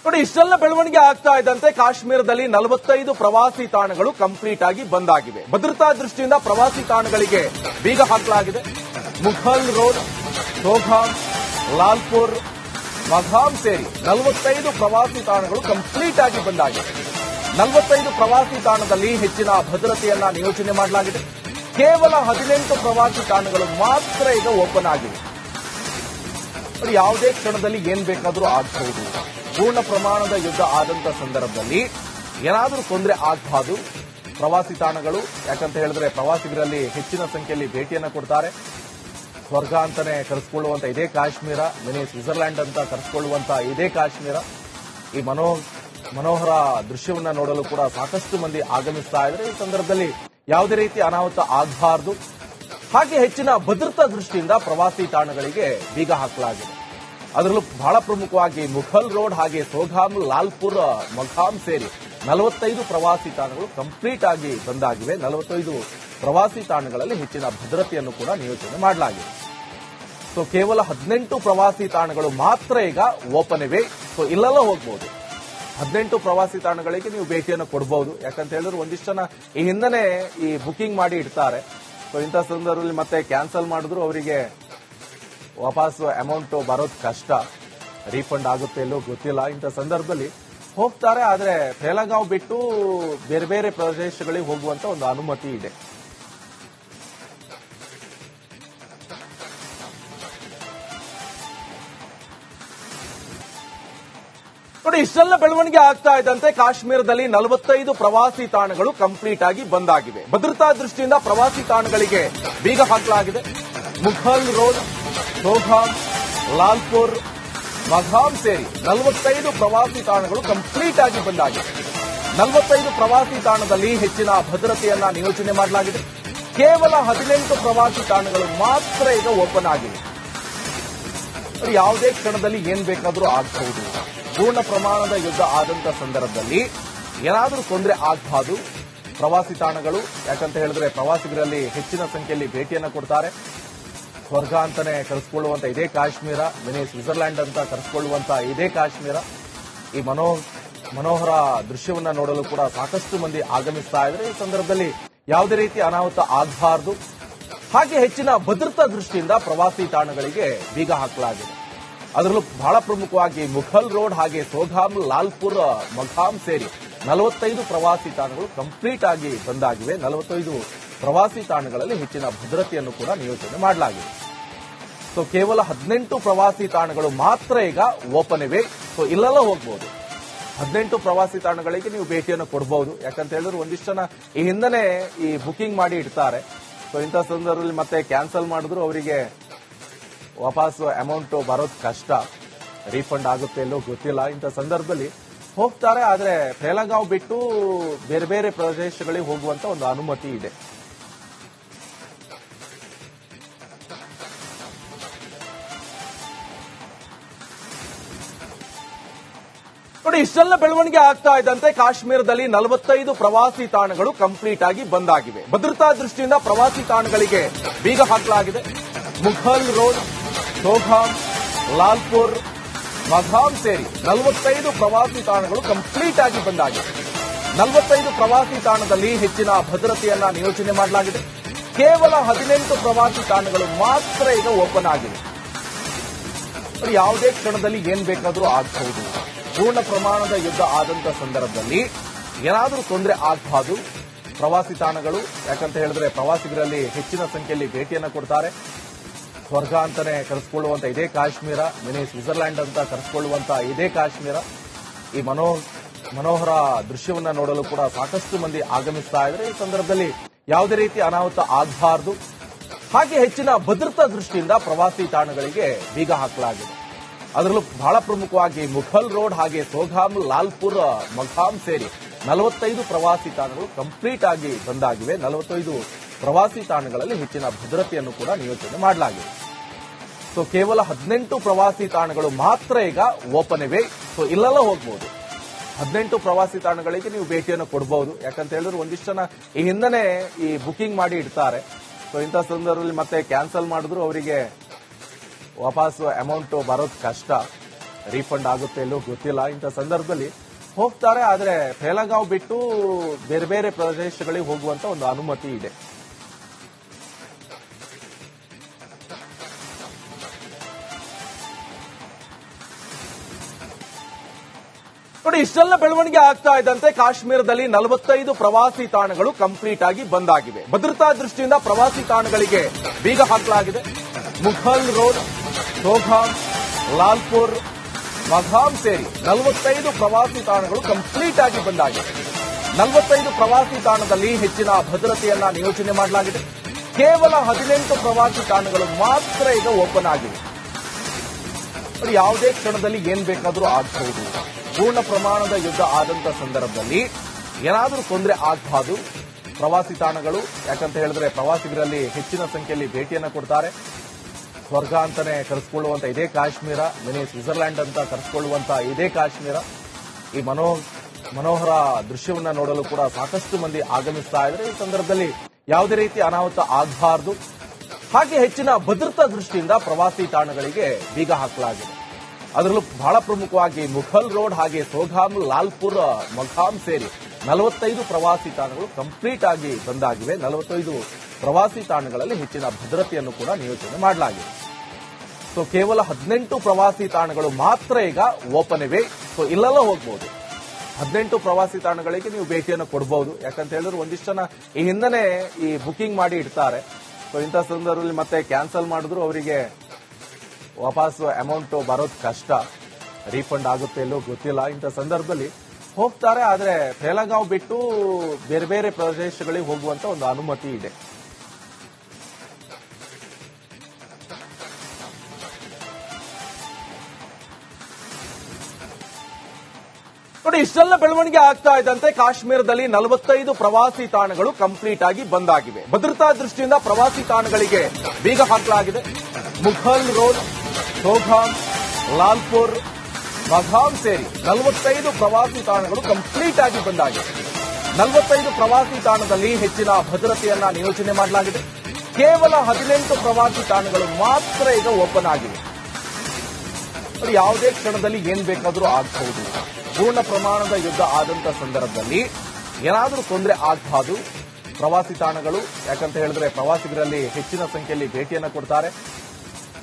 ನೋಡಿ, ಇಷ್ಟೆಲ್ಲ ಬೆಳವಣಿಗೆ ಆಗ್ತಾ ಇದ್ದಂತೆ ಕಾಶ್ಮೀರದಲ್ಲಿ 45 ಪ್ರವಾಸಿ ತಾಣಗಳು ಕಂಪ್ಲೀಟ್ ಆಗಿ ಬಂದ್ ಆಗಿವೆ. ಭದ್ರತಾ ದೃಷ್ಟಿಯಿಂದ ಪ್ರವಾಸಿ ತಾಣಗಳಿಗೆ ಬೀಗ ಹಾಕಲಾಗಿದೆ. ಮುಘಲ್ ರೋಡ್, ಸೋಘಾಮ್, ಲಾಲ್ಪುರ್, ಮಘಾಮ್ ಸೇರಿ 45 ಪ್ರವಾಸಿ ತಾಣಗಳು ಕಂಪ್ಲೀಟ್ ಆಗಿ ಬಂದ್ ಆಗಿವೆ. 45 ಪ್ರವಾಸಿ ತಾಣದಲ್ಲಿ ಹೆಚ್ಚಿನ ಭದ್ರತೆಯನ್ನ ನಿಯೋಜನೆ ಮಾಡಲಾಗಿದೆ. ಕೇವಲ 18 ಪ್ರವಾಸಿ ತಾಣಗಳು ಮಾತ್ರ ಈಗ ಓಪನ್ ಆಗಿವೆ. ಯಾವುದೇ ಕ್ಷಣದಲ್ಲಿ ಏನ್ ಬೇಕಾದರೂ ಆಗಬಹುದು. ಪೂರ್ಣ ಪ್ರಮಾಣದ ಯುದ್ಧ ಆದಂತ ಸಂದರ್ಭದಲ್ಲಿ ಏನಾದರೂ ತೊಂದರೆ ಆಗಬಹುದು. ಪ್ರವಾಸಿ ತಾಣಗಳು ಯಾಕಂತ ಹೇಳಿದ್ರೆ ಪ್ರವಾಸಿಗರಲ್ಲಿ ಹೆಚ್ಚಿನ ಸಂಖ್ಯೆಯಲ್ಲಿ ಭೇಟಿಯನ್ನ ಕೊಡ್ತಾರೆ. ಸ್ವರ್ಗ ಅಂತಾನೆ ಕರೆಸಿಕೊಳ್ಳುವಂತ ಇದೇ ಕಾಶ್ಮೀರ, ಮಿನಿ ಸ್ವಿಟ್ಜರ್ಲ್ಯಾಂಡ್ ಅಂತ ಕರೆಸಿಕೊಳ್ಳುವಂತ ಇದೇ ಕಾಶ್ಮೀರ. ಈ ಮನೋಹರ ದೃಶ್ಯವನ್ನ ನೋಡಲು ಕೂಡ ಸಾಕಷ್ಟು ಮಂದಿ ಆಗಮಿಸ್ತಾ ಇದ್ದಾರೆ. ಈ ಸಂದರ್ಭದಲ್ಲಿ ಯಾವುದೇ ರೀತಿ ಅನಾಹುತ ಆಗಬಾರದು. ಹಾಗೆ ಹೆಚ್ಚಿನ ಭದ್ರತಾ ದೃಷ್ಟಿಯಿಂದ ಪ್ರವಾಸಿ ತಾಣಗಳಿಗೆ ಬೀಗ ಹಾಕಲಾಗಿದೆ. ಅದರಲ್ಲೂ ಬಹಳ ಪ್ರಮುಖವಾಗಿ ಮುಘಲ್ ರೋಡ್, ಹಾಗೆ ಸೋಘಾಮ್, ಲಾಲ್ಪುರ್, ಮಘಾಮ್ ಸೇರಿ 45 ಪ್ರವಾಸಿ ತಾಣಗಳು ಕಂಪ್ಲೀಟ್ ಆಗಿ ಬಂದಾಗಿವೆ. 45 ಪ್ರವಾಸಿ ತಾಣಗಳಲ್ಲಿ ಹೆಚ್ಚಿನ ಭದ್ರತೆಯನ್ನು ಕೂಡ ನಿಯೋಜನೆ ಮಾಡಲಾಗಿದೆ. ಸೊ ಕೇವಲ 18 ಪ್ರವಾಸಿ ತಾಣಗಳು ಮಾತ್ರ ಈಗ ಓಪನ್ ಇವೆ. ಸೊ ಇಲ್ಲೆಲ್ಲ ಹೋಗಬಹುದು. 18 ಪ್ರವಾಸಿ ತಾಣಗಳಿಗೆ ನೀವು ಭೇಟಿಯನ್ನು ಕೊಡಬಹುದು. ಯಾಕಂತ ಹೇಳಿದ್ರೆ ಒಂದಿಷ್ಟು ಜನ ಈ ಹಿಂದೆನೆ ಈ ಬುಕಿಂಗ್ ಮಾಡಿ ಇಡ್ತಾರೆ. ಸೊ ಇಂಥ ಸಂದರ್ಭದಲ್ಲಿ ಮತ್ತೆ ಕ್ಯಾನ್ಸಲ್ ಮಾಡಿದ್ರು ಅವರಿಗೆ ವಾಪಸ್ ಅಮೌಂಟ್ ಬರೋದು ಕಷ್ಟ, ರೀಫಂಡ್ ಆಗುತ್ತೆ ಎಲ್ಲೋ ಗೊತ್ತಿಲ್ಲ. ಇಂಥ ಸಂದರ್ಭದಲ್ಲಿ ಹೋಗ್ತಾರೆ. ಆದ್ರೆ ಫೇಲಗಾಂವ್ ಬಿಟ್ಟು ಬೇರೆ ಬೇರೆ ಪ್ರದೇಶಗಳಿಗೆ ಹೋಗುವಂತ ಒಂದು ಅನುಮತಿ ಇದೆ. ನೋಡಿ, ಇಷ್ಟೆಲ್ಲ ಬೆಳವಣಿಗೆ ಆಗ್ತಾ ಇದ್ದಂತೆ ಕಾಶ್ಮೀರದಲ್ಲಿ 45 ಪ್ರವಾಸಿ ತಾಣಗಳು ಕಂಪ್ಲೀಟ್ ಆಗಿ ಬಂದ್ ಆಗಿವೆ. ಭದ್ರತಾ ದೃಷ್ಟಿಯಿಂದ ಪ್ರವಾಸಿ ತಾಣಗಳಿಗೆ ಬೀಗ ಹಾಕಲಾಗಿದೆ. ಮುಘಲ್ ರೋಡ್, ಸೋಘಾಮ್, ಲಾಲ್ಪುರ್, ಮಘಾಮ್ ಸೇರಿ 45 ಪ್ರವಾಸಿ ತಾಣಗಳು ಕಂಪ್ಲೀಟ್ ಆಗಿ ಬಂದ್ ಆಗಿವೆ. 45 ಪ್ರವಾಸಿ ತಾಣದಲ್ಲಿ ಹೆಚ್ಚಿನ ಭದ್ರತೆಯನ್ನ ನಿಯೋಜನೆ ಮಾಡಲಾಗಿದೆ. ಕೇವಲ 18 ಪ್ರವಾಸಿ ತಾಣಗಳು ಮಾತ್ರ ಈಗ ಓಪನ್ ಆಗಿವೆ. ಯಾವುದೇ ಕ್ಷಣದಲ್ಲಿ ಏನ್ ಬೇಕಾದರೂ ಆಗಬಹುದು. ಪೂರ್ಣ ಪ್ರಮಾಣದ ಯುದ್ಧ ಆದಂತ ಸಂದರ್ಭದಲ್ಲಿ ಏನಾದರೂ ತೊಂದರೆ ಆಗಬಹುದು. ಪ್ರವಾಸಿ ತಾಣಗಳು ಯಾಕಂತ ಹೇಳಿದ್ರೆ ಪ್ರವಾಸಿಗರಲ್ಲಿ ಹೆಚ್ಚಿನ ಸಂಖ್ಯೆಯಲ್ಲಿ ಭೇಟಿಯನ್ನ ಕೊಡ್ತಾರೆ. ಸ್ವರ್ಗ ಅಂತಾನೆ ಕರೆಸಿಕೊಳ್ಳುವಂತ ಇದೇ ಕಾಶ್ಮೀರ, ಮಿನಿ ಸ್ವಿಟ್ಜರ್ಲ್ಯಾಂಡ್ ಅಂತ ಕರೆಸಿಕೊಳ್ಳುವಂತ ಇದೇ ಕಾಶ್ಮೀರ. ಈ ಮನೋಹರ ದೃಶ್ಯವನ್ನ ನೋಡಲು ಕೂಡ ಸಾಕಷ್ಟು ಮಂದಿ ಆಗಮಿಸ್ತಾ ಇದ್ದಾರೆ. ಈ ಸಂದರ್ಭದಲ್ಲಿ ಯಾವುದೇ ರೀತಿ ಅನಾಹುತ ಆಗಬಾರದು. ಹಾಗೆ ಹೆಚ್ಚಿನ ಭದ್ರತಾ ದೃಷ್ಟಿಯಿಂದ ಪ್ರವಾಸಿ ತಾಣಗಳಿಗೆ ಬೀಗ ಹಾಕಲಾಗಿದೆ. ಅದರಲ್ಲೂ ಬಹಳ ಪ್ರಮುಖವಾಗಿ ಮುಘಲ್ ರೋಡ್, ಹಾಗೆ ಸೋಘಾಮ್, ಲಾಲ್ಪುರ್, ಮಘಾಮ್ ಸೇರಿ 45 ಪ್ರವಾಸಿ ತಾಣಗಳು ಕಂಪ್ಲೀಟ್ ಆಗಿ ಬಂದಾಗಿವೆ. 45 ಪ್ರವಾಸಿ ತಾಣಗಳಲ್ಲಿ ಹೆಚ್ಚಿನ ಭದ್ರತೆಯನ್ನು ಕೂಡ ನಿಯೋಜನೆ ಮಾಡಲಾಗಿದೆ. ಸೊ ಕೇವಲ 18 ಪ್ರವಾಸಿ ತಾಣಗಳು ಮಾತ್ರ ಈಗ ಓಪನ್ ಇವೆ. ಸೊ ಇಲ್ಲೆಲ್ಲ ಹೋಗಬಹುದು. 18 ಪ್ರವಾಸಿ ತಾಣಗಳಿಗೆ ನೀವು ಭೇಟಿಯನ್ನು ಕೊಡಬಹುದು. ಯಾಕಂತ ಹೇಳಿದ್ರೆ ಒಂದಿಷ್ಟು ಜನ ಈ ಹಿಂದೆನೆ ಈ ಬುಕಿಂಗ್ ಮಾಡಿ ಇಡ್ತಾರೆ. ಸೊ ಇಂಥ ಸಂದರ್ಭದಲ್ಲಿ ಮತ್ತೆ ಕ್ಯಾನ್ಸಲ್ ಮಾಡಿದ್ರು ಅವರಿಗೆ ವಾಪಸ್ ಅಮೌಂಟ್ ಬರೋದು ಕಷ್ಟ, ರೀಫಂಡ್ ಆಗುತ್ತೆ ಎಲ್ಲೋ ಗೊತ್ತಿಲ್ಲ. ಇಂಥ ಸಂದರ್ಭದಲ್ಲಿ ಹೋಗ್ತಾರೆ. ಆದ್ರೆ ಫೇಲಗಾಂವ್ ಬಿಟ್ಟು ಬೇರೆ ಬೇರೆ ಪ್ರದೇಶಗಳಿಗೆ ಹೋಗುವಂತ ಒಂದು ಅನುಮತಿ ಇದೆ. ನೋಡಿ, ಇಷ್ಟೆಲ್ಲ ಬೆಳವಣಿಗೆ ಆಗ್ತಾ ಇದ್ದಂತೆ ಕಾಶ್ಮೀರದಲ್ಲಿ 45 ಪ್ರವಾಸಿ ತಾಣಗಳು ಕಂಪ್ಲೀಟ್ ಆಗಿ ಬಂದ್ ಆಗಿವೆ. ಭದ್ರತಾ ದೃಷ್ಟಿಯಿಂದ ಪ್ರವಾಸಿ ತಾಣಗಳಿಗೆ ಬೀಗ ಹಾಕಲಾಗಿದೆ. ಮುಘಲ್ ರೋಡ್, ಸೋಘಾಮ್, ಲಾಲ್ಪುರ್, ಮಘಾಮ್ ಸೇರಿ 45 ಪ್ರವಾಸಿ ತಾಣಗಳು ಕಂಪ್ಲೀಟ್ ಆಗಿ ಬಂದ್ ಆಗಿವೆ. 45 ಪ್ರವಾಸಿ ತಾಣದಲ್ಲಿ ಹೆಚ್ಚಿನ ಭದ್ರತೆಯನ್ನ ನಿಯೋಜನೆ ಮಾಡಲಾಗಿದೆ. ಕೇವಲ 18 ಪ್ರವಾಸಿ ತಾಣಗಳು ಮಾತ್ರ ಈಗ ಓಪನ್ ಆಗಿವೆ. ಯಾವುದೇ ಕ್ಷಣದಲ್ಲಿ ಏನ್ ಬೇಕಾದರೂ ಆಗಬಹುದು. ಪೂರ್ಣ ಪ್ರಮಾಣದ ಯುದ್ಧ ಆದಂತ ಸಂದರ್ಭದಲ್ಲಿ ಏನಾದರೂ ತೊಂದರೆ ಆಗಬಹುದು. ಪ್ರವಾಸಿ ತಾಣಗಳು ಯಾಕಂತ ಹೇಳಿದ್ರೆ ಪ್ರವಾಸಿಗರಲ್ಲಿ ಹೆಚ್ಚಿನ ಸಂಖ್ಯೆಯಲ್ಲಿ ಭೇಟಿಯನ್ನ ಕೊಡ್ತಾರೆ. ಸ್ವರ್ಗ ಅಂತಾನೆ ಕರೆಸಿಕೊಳ್ಳುವಂತ ಇದೇ ಕಾಶ್ಮೀರ, ಮಿನಿ ಸ್ವಿಟ್ಜರ್ಲ್ಯಾಂಡ್ ಅಂತ ಕರೆಸಿಕೊಳ್ಳುವಂತ ಇದೇ ಕಾಶ್ಮೀರ. ಈ ಮನೋಹರ ದೃಶ್ಯವನ್ನ ನೋಡಲು ಕೂಡ ಸಾಕಷ್ಟು ಮಂದಿ ಆಗಮಿಸ್ತಾ ಇದ್ದಾರೆ. ಈ ಸಂದರ್ಭದಲ್ಲಿ ಯಾವುದೇ ರೀತಿ ಅನಾಹುತ ಆಗಬಾರದು. ಹಾಗೆ ಹೆಚ್ಚಿನ ಭದ್ರತಾ ದೃಷ್ಟಿಯಿಂದ ಪ್ರವಾಸಿ ತಾಣಗಳಿಗೆ ಬೀಗ ಹಾಕಲಾಗಿದೆ. ಅದರಲ್ಲೂ ಬಹಳ ಪ್ರಮುಖವಾಗಿ ಮುಘಲ್ ರೋಡ್, ಹಾಗೆ ಸೋಘಾಮ್, ಲಾಲ್ಪುರ್, ಮಘಾಮ್ ಸೇರಿ 45 ಪ್ರವಾಸಿ ತಾಣಗಳು ಕಂಪ್ಲೀಟ್ ಆಗಿ ಬಂದಾಗಿವೆ. 45 ಪ್ರವಾಸಿ ತಾಣಗಳಲ್ಲಿ ಹೆಚ್ಚಿನ ಭದ್ರತೆಯನ್ನು ಕೂಡ ನಿಯೋಜನೆ ಮಾಡಲಾಗಿದೆ. ಸೊ ಕೇವಲ 18 ಪ್ರವಾಸಿ ತಾಣಗಳು ಮಾತ್ರ ಈಗ ಓಪನ್ ಇವೆ. ಸೊ ಇಲ್ಲೆಲ್ಲ ಹೋಗಬಹುದು. 18 ಪ್ರವಾಸಿ ತಾಣಗಳಿಗೆ ನೀವು ಭೇಟಿಯನ್ನು ಕೊಡಬಹುದು. ಯಾಕಂತ ಹೇಳಿದ್ರೆ ಒಂದಿಷ್ಟು ಜನ ಈ ಹಿಂದೆನೆ ಈ ಬುಕಿಂಗ್ ಮಾಡಿ ಇಡ್ತಾರೆ. ಸೊ ಇಂಥ ಸಂದರ್ಭದಲ್ಲಿ ಮತ್ತೆ ಕ್ಯಾನ್ಸಲ್ ಮಾಡಿದ್ರು ಅವರಿಗೆ ವಾಪಸ್ ಅಮೌಂಟ್ ಬರೋದು ಕಷ್ಟ, ರೀಫಂಡ್ ಆಗುತ್ತೆ ಇಲ್ಲೋ ಗೊತ್ತಿಲ್ಲ. ಇಂಥ ಸಂದರ್ಭದಲ್ಲಿ ಹೋಗ್ತಾರೆ, ಆದರೆ ಫೇಲಗಾಂವ್ ಬಿಟ್ಟು ಬೇರೆ ಬೇರೆ ಪ್ರದೇಶಗಳಿಗೆ ಹೋಗುವಂತ ಒಂದು ಅನುಮತಿ ಇದೆ. ನೋಡಿ, ಇಷ್ಟೆಲ್ಲ ಬೆಳವಣಿಗೆ ಆಗ್ತಾ ಇದ್ದಂತೆ ಕಾಶ್ಮೀರದಲ್ಲಿ 45 ಪ್ರವಾಸಿ ತಾಣಗಳು ಕಂಪ್ಲೀಟ್ ಆಗಿ ಬಂದ್ ಆಗಿವೆ. ಭದ್ರತಾ ದೃಷ್ಟಿಯಿಂದ ಪ್ರವಾಸಿ ತಾಣಗಳಿಗೆ ಬೀಗ ಹಾಕಲಾಗಿದೆ. ಮುಘಲ್ ರೋಡ್, ಸೋಘಾಮ್, ಲಾಲ್ಪುರ್, ಮಘಾಮ್ ಸೇರಿ 45 ಪ್ರವಾಸಿ ತಾಣಗಳು ಕಂಪ್ಲೀಟ್ ಆಗಿ ಬಂದ್ ಆಗಿವೆ. 45 ಪ್ರವಾಸಿ ತಾಣದಲ್ಲಿ ಹೆಚ್ಚಿನ ಭದ್ರತೆಯನ್ನ ನಿಯೋಜನೆ ಮಾಡಲಾಗಿದೆ. ಕೇವಲ 18 ಪ್ರವಾಸಿ ತಾಣಗಳು ಮಾತ್ರ ಈಗ ಓಪನ್ ಆಗಿವೆ. ಯಾವುದೇ ಕ್ಷಣದಲ್ಲಿ ಏನ್ ಬೇಕಾದರೂ ಆಗಬಹುದು. ಪೂರ್ಣ ಪ್ರಮಾಣದ ಯುದ್ಧ ಆದಂತ ಸಂದರ್ಭದಲ್ಲಿ ಏನಾದರೂ ತೊಂದರೆ ಆಗಬಹುದು. ಪ್ರವಾಸಿ ತಾಣಗಳು ಯಾಕಂತ ಹೇಳಿದ್ರೆ ಪ್ರವಾಸಿಗರಲ್ಲಿ ಹೆಚ್ಚಿನ ಸಂಖ್ಯೆಯಲ್ಲಿ ಭೇಟಿಯನ್ನ ಕೊಡ್ತಾರೆ. ಸ್ವರ್ಗ ಅಂತಾನೆ ಕರೆಸಿಕೊಳ್ಳುವಂತ ಇದೇ ಕಾಶ್ಮೀರ, ಮಿನಿ ಸ್ವಿಟ್ಜರ್ಲ್ಯಾಂಡ್ ಅಂತ ಕರೆಸಿಕೊಳ್ಳುವಂತ ಇದೇ ಕಾಶ್ಮೀರ. ಈ ಮನೋಹರ ದೃಶ್ಯವನ್ನ ನೋಡಲು ಕೂಡ ಸಾಕಷ್ಟು ಮಂದಿ ಆಗಮಿಸ್ತಾ ಇದ್ದಾರೆ. ಈ ಸಂದರ್ಭದಲ್ಲಿ ಯಾವುದೇ ರೀತಿ ಅನಾಹುತ ಆಗಬಾರದು. ಹಾಗೆ ಹೆಚ್ಚಿನ ಭದ್ರತಾ ದೃಷ್ಟಿಯಿಂದ ಪ್ರವಾಸಿ ತಾಣಗಳಿಗೆ ಬೀಗ ಹಾಕಲಾಗಿದೆ. ಅದರಲ್ಲೂ ಬಹಳ ಪ್ರಮುಖವಾಗಿ ಮುಘಲ್ ರೋಡ್, ಹಾಗೆ ಸೋಘಾಮ್, ಲಾಲ್ಪುರ್, ಮಘಾಮ್ ಸೇರಿ 45 ಪ್ರವಾಸಿ ತಾಣಗಳು ಕಂಪ್ಲೀಟ್ ಆಗಿ ಬಂದಾಗಿವೆ. 45 ಪ್ರವಾಸಿ ತಾಣಗಳಲ್ಲಿ ಹೆಚ್ಚಿನ ಭದ್ರತೆಯನ್ನು ಕೂಡ ನಿಯೋಜನೆ ಮಾಡಲಾಗಿದೆ. ಸೊ ಕೇವಲ 18 ಪ್ರವಾಸಿ ತಾಣಗಳು ಮಾತ್ರ ಈಗ ಓಪನ್ ಇವೆ. ಸೊ ಇಲ್ಲೆಲ್ಲ ಹೋಗಬಹುದು. 18 ಪ್ರವಾಸಿ ತಾಣಗಳಿಗೆ ನೀವು ಭೇಟಿಯನ್ನು ಕೊಡಬಹುದು. ಯಾಕಂತ ಹೇಳಿದ್ರೆ ಒಂದಿಷ್ಟು ಜನ ಈ ಹಿಂದೆನೆ ಈ ಬುಕಿಂಗ್ ಮಾಡಿ ಇಡ್ತಾರೆ. ಸೊ ಇಂಥ ಸಂದರ್ಭದಲ್ಲಿ ಮತ್ತೆ ಕ್ಯಾನ್ಸಲ್ ಮಾಡಿದ್ರು ಅವರಿಗೆ ವಾಪಸ್ ಅಮೌಂಟ್ ಬರೋದು ಕಷ್ಟ. ರೀಫಂಡ್ ಆಗುತ್ತೆ ಇಲ್ಲೋ ಗೊತ್ತಿಲ್ಲ. ಇಂಥ ಸಂದರ್ಭದಲ್ಲಿ ಹೋಗ್ತಾರೆ, ಆದರೆ ಫೇಲಗಾಂವ್ ಬಿಟ್ಟು ಬೇರೆ ಬೇರೆ ಪ್ರದೇಶಗಳಿಗೆ ಹೋಗುವಂತ ಒಂದು ಅನುಮತಿ ಇದೆ. ನೋಡಿ, ಇಷ್ಟೆಲ್ಲ ಬೆಳವಣಿಗೆ ಆಗ್ತಾ ಇದ್ದಂತೆ ಕಾಶ್ಮೀರದಲ್ಲಿ 45 ಪ್ರವಾಸಿ ತಾಣಗಳು ಕಂಪ್ಲೀಟ್ ಆಗಿ ಬಂದ್ ಆಗಿವೆ. ಭದ್ರತಾ ದೃಷ್ಟಿಯಿಂದ ಪ್ರವಾಸಿ ತಾಣಗಳಿಗೆ ಬೀಗ ಹಾಕಲಾಗಿದೆ. ಮುಘಲ್ ರೋಡ್, ಸೋಘಾಮ್, ಲಾಲ್ಪುರ್, ಮಘಾಮ್ ಸೇರಿ 45 ಪ್ರವಾಸಿ ತಾಣಗಳು ಕಂಪ್ಲೀಟ್ ಆಗಿ ಬಂದ್ ಆಗಿವೆ. 45 ಪ್ರವಾಸಿ ತಾಣದಲ್ಲಿ ಹೆಚ್ಚಿನ ಭದ್ರತೆಯನ್ನ ನಿಯೋಜನೆ ಮಾಡಲಾಗಿದೆ. ಕೇವಲ 18 ಪ್ರವಾಸಿ ತಾಣಗಳು ಮಾತ್ರ ಈಗ ಓಪನ್ ಆಗಿವೆ. ಯಾವುದೇ ಕ್ಷಣದಲ್ಲಿ ಏನ್ ಬೇಕಾದರೂ ಆಗಬಹುದು. ಪೂರ್ಣ ಪ್ರಮಾಣದ ಯುದ್ಧ ಆದಂತ ಸಂದರ್ಭದಲ್ಲಿ ಏನಾದರೂ ತೊಂದರೆ ಆಗಬಹುದು. ಪ್ರವಾಸಿ ತಾಣಗಳು ಯಾಕಂತ ಹೇಳಿದ್ರೆ ಪ್ರವಾಸಿಗರಲ್ಲಿ ಹೆಚ್ಚಿನ ಸಂಖ್ಯೆಯಲ್ಲಿ ಭೇಟಿಯನ್ನ ಕೊಡ್ತಾರೆ.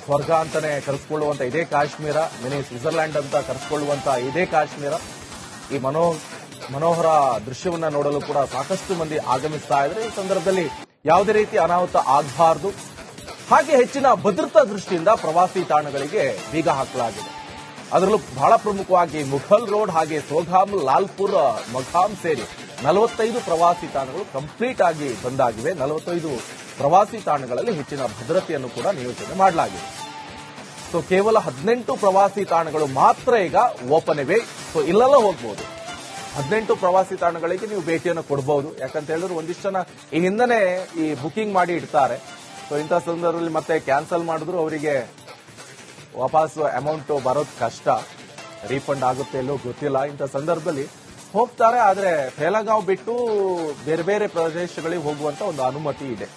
ಸ್ವರ್ಗ ಅಂತಾನೆ ಕರೆಸಿಕೊಳ್ಳುವಂತ ಇದೇ ಕಾಶ್ಮೀರ, ಮಿನಿ ಸ್ವಿಟ್ಜರ್ಲ್ಯಾಂಡ್ ಅಂತ ಕರೆಸಿಕೊಳ್ಳುವಂತ ಇದೇ ಕಾಶ್ಮೀರ. ಈ ಮನೋಹರ ದೃಶ್ಯವನ್ನ ನೋಡಲು ಕೂಡ ಸಾಕಷ್ಟು ಮಂದಿ ಆಗಮಿಸ್ತಾ ಇದ್ದಾರೆ. ಈ ಸಂದರ್ಭದಲ್ಲಿ ಯಾವುದೇ ರೀತಿ ಅನಾಹುತ ಆಗಬಾರದು. ಹಾಗೆ ಹೆಚ್ಚಿನ ಭದ್ರತಾ ದೃಷ್ಟಿಯಿಂದ ಪ್ರವಾಸಿ ತಾಣಗಳಿಗೆ ಬೀಗ ಹಾಕಲಾಗಿದೆ. ಅದರಲ್ಲೂ ಬಹಳ ಪ್ರಮುಖವಾಗಿ ಮುಘಲ್ ರೋಡ್, ಹಾಗೆ ಸೋಘಾಮ್, ಲಾಲ್ಪುರ್, ಮಘಾಮ್ ಸೇರಿ 45 ಪ್ರವಾಸಿ ತಾಣಗಳು ಕಂಪ್ಲೀಟ್ ಆಗಿ ಬಂದಾಗಿವೆ. 45 ಪ್ರವಾಸಿ ತಾಣಗಳಲ್ಲಿ ಹೆಚ್ಚಿನ ಭದ್ರತೆಯನ್ನು ಕೂಡ ನಿಯೋಜನೆ ಮಾಡಲಾಗಿದೆ. ಸೊ ಕೇವಲ 18 ಪ್ರವಾಸಿ ತಾಣಗಳು ಮಾತ್ರ ಈಗ ಓಪನ್ ಇವೆ. ಸೊ ಇಲ್ಲೆಲ್ಲ ಹೋಗಬಹುದು. 18 ಪ್ರವಾಸಿ ತಾಣಗಳಿಗೆ ನೀವು ಭೇಟಿಯನ್ನು ಕೊಡಬಹುದು. ಯಾಕಂತ ಹೇಳಿದ್ರೆ ಒಂದಿಷ್ಟು ಜನ ಈ ಹಿಂದೆನೆ ಈ ಬುಕಿಂಗ್ ಮಾಡಿ ಇಡ್ತಾರೆ. ಸೊ ಇಂಥ ಸಂದರ್ಭದಲ್ಲಿ ಮತ್ತೆ ಕ್ಯಾನ್ಸಲ್ ಮಾಡಿದ್ರು ಅವರಿಗೆ ವಾಪಸ್ ಅಮೌಂಟ್ ಬರೋದು ಕಷ್ಟ. ರೀಫಂಡ್ ಆಗುತ್ತೆ ಇಲ್ಲೋ ಗೊತ್ತಿಲ್ಲ. ಇಂಥ ಸಂದರ್ಭದಲ್ಲಿ ಹೋಗ್ತಾರೆ, ಆದರೆ ಫೇಲಗಾಂವ್ ಬಿಟ್ಟು ಬೇರೆ ಬೇರೆ ಪ್ರದೇಶಗಳಿಗೆ ಹೋಗುವಂತ ಒಂದು ಅನುಮತಿ ಇದೆ.